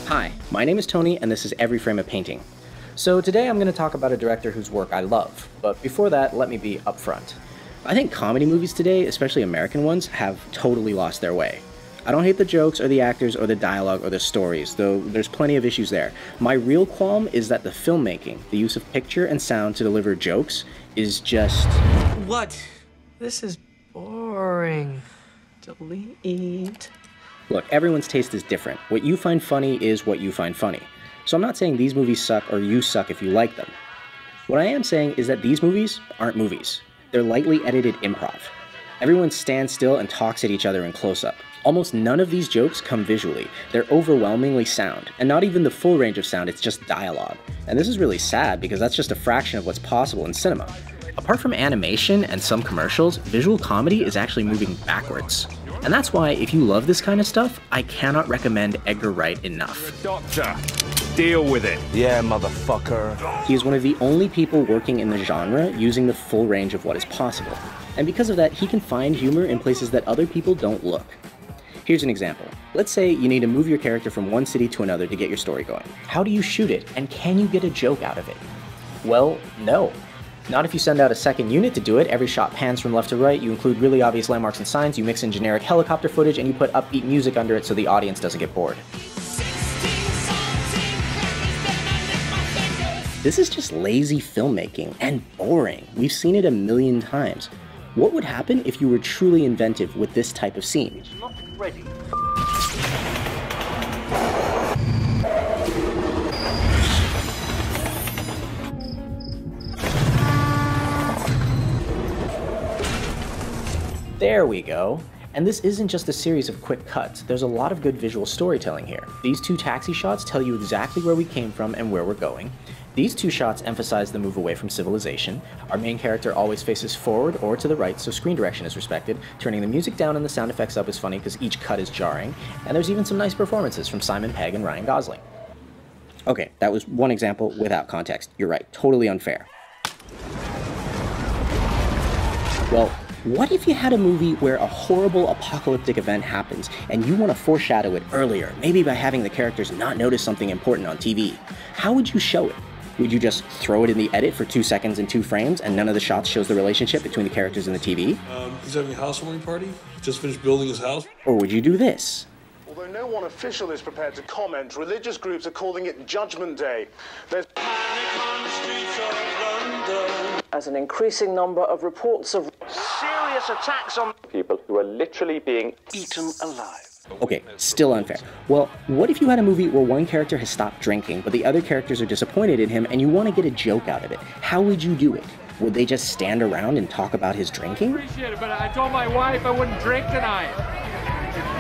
Hi, my name is Tony and this is Every Frame of Painting. So today I'm going to talk about a director whose work I love, but before that, let me be upfront. I think comedy movies today, especially American ones, have totally lost their way. I don't hate the jokes or the actors or the dialogue or the stories, though there's plenty of issues there. My real qualm is that the filmmaking, the use of picture and sound to deliver jokes, is just... What? This is boring. Delete. Look, everyone's taste is different. What you find funny is what you find funny. So I'm not saying these movies suck or you suck if you like them. What I am saying is that these movies aren't movies. They're lightly edited improv. Everyone stands still and talks at each other in close-up. Almost none of these jokes come visually. They're overwhelmingly sound, and not even the full range of sound, it's just dialogue. And this is really sad because that's just a fraction of what's possible in cinema. Apart from animation and some commercials, visual comedy is actually moving backwards. And that's why, if you love this kind of stuff, I cannot recommend Edgar Wright enough. Doctor, deal with it. Yeah, motherfucker. He is one of the only people working in the genre using the full range of what is possible. And because of that, he can find humor in places that other people don't look. Here's an example. Let's say you need to move your character from one city to another to get your story going. How do you shoot it, and can you get a joke out of it? Well, no. Not if you send out a second unit to do it. Every shot pans from left to right, you include really obvious landmarks and signs, you mix in generic helicopter footage, and you put upbeat music under it so the audience doesn't get bored. This is just lazy filmmaking, and boring. We've seen it a million times. What would happen if you were truly inventive with this type of scene? It's not ready. There we go. And this isn't just a series of quick cuts. There's a lot of good visual storytelling here. These two taxi shots tell you exactly where we came from and where we're going. These two shots emphasize the move away from civilization. Our main character always faces forward or to the right, so screen direction is respected. Turning the music down and the sound effects up is funny because each cut is jarring. And there's even some nice performances from Simon Pegg and Ryan Gosling. Okay, that was one example without context. You're right, totally unfair. Well, what if you had a movie where a horrible apocalyptic event happens and you want to foreshadow it earlier, maybe by having the characters not notice something important on TV? How would you show it? Would you just throw it in the edit for 2 seconds and 2 frames and none of the shots shows the relationship between the characters and the TV? He's having a housewarming party. He just finished building his house. Or would you do this? Although no one official is prepared to comment, religious groups are calling it Judgment Day. There's panic on the streets of London as an increasing number of reports of serious attacks on people who are literally being eaten alive. Okay, still unfair. Well, what if you had a movie where one character has stopped drinking, but the other characters are disappointed in him and you want to get a joke out of it? How would you do it? Would they just stand around and talk about his drinking? Appreciate it, but I told my wife I wouldn't drink tonight.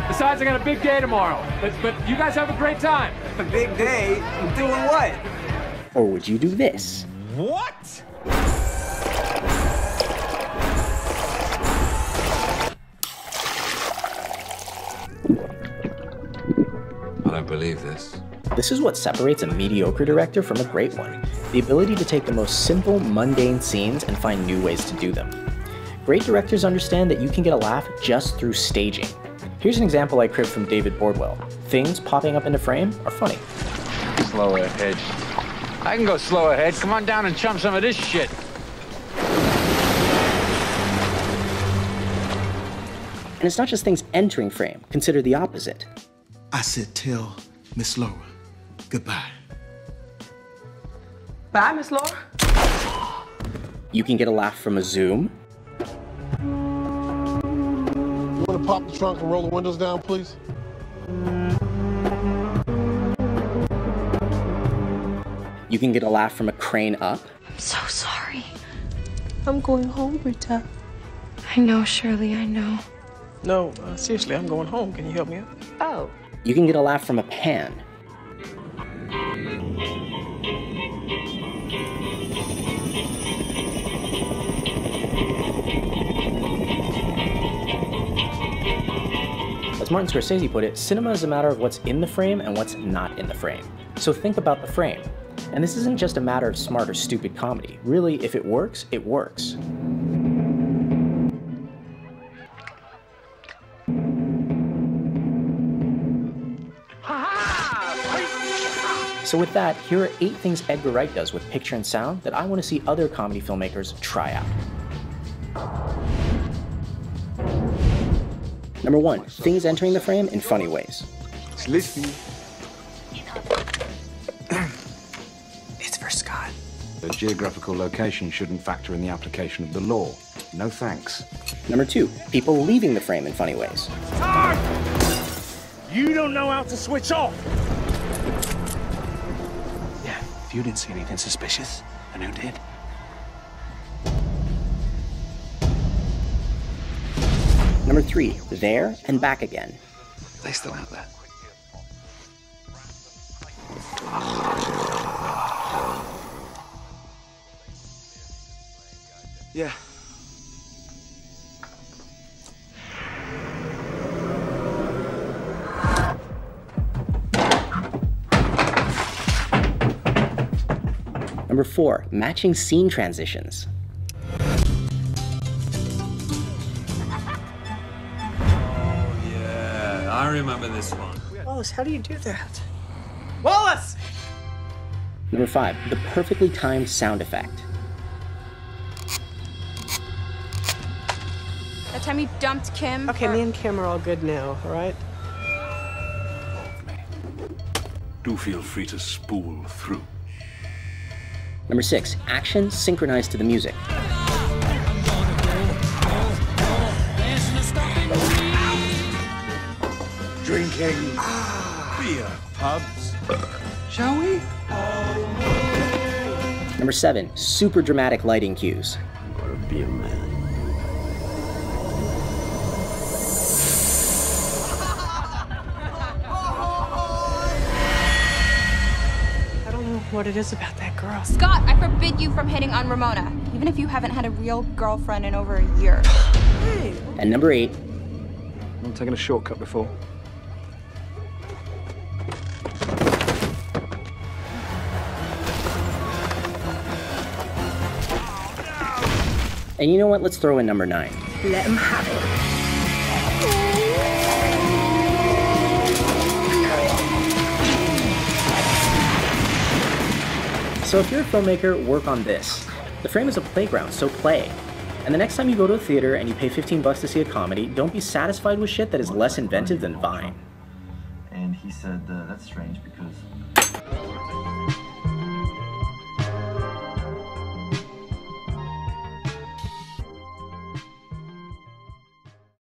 Besides, I got a big day tomorrow. But you guys have a great time. A big day? Doing what? Or would you do this? What? I don't believe this. This is what separates a mediocre director from a great one. The ability to take the most simple, mundane scenes and find new ways to do them. Great directors understand that you can get a laugh just through staging. Here's an example I cribbed from David Bordwell. Things popping up into frame are funny. Slow ahead. I can go slow ahead. Come on down and chum some of this shit. And it's not just things entering frame. Consider the opposite. I said tell Miss Laura goodbye. Bye, Miss Laura. You can get a laugh from a zoom. You want to pop the trunk and roll the windows down, please? You can get a laugh from a crane up. I'm so sorry. I'm going home, Rita. I know, Shirley, I know. No, seriously, I'm going home. Can you help me out? Oh. You can get a laugh from a pan. As Martin Scorsese put it, cinema is a matter of what's in the frame and what's not in the frame. So think about the frame. And this isn't just a matter of smart or stupid comedy. Really, if it works, it works. So with that, here are 8 things Edgar Wright does with picture and sound that I want to see other comedy filmmakers try out. Number 1, things entering the frame in funny ways. It's listening. It's for Scott. The geographical location shouldn't factor in the application of the law. No thanks. Number 2, people leaving the frame in funny ways. Time! You don't know how to switch off! Yeah, if you didn't see anything suspicious, then who did? Number 3, there and back again. Are they still out there? Yeah. Number 4, matching scene transitions. I remember this one. Wallace, how do you do that? Wallace! Number 5, the perfectly timed sound effect. That time you dumped Kim. Okay, me and Kim are all good now, all right? Do feel free to spool through. Number 6, action synchronized to the music. Drinking beer pubs. Shall we? Number 7, super dramatic lighting cues. Gotta be a man. I don't know what it is about that girl. Scott, I forbid you from hitting on Ramona, even if you haven't had a real girlfriend in over a year. Hey. And number 8, I've taken a shortcut before. and you know what, let's throw in number 9. Let him have it. So if you're a filmmaker, work on this. The frame is a playground, so play. And the next time you go to a theater and you pay $15 to see a comedy, don't be satisfied with shit that is less inventive than Vine. And he said, that's strange because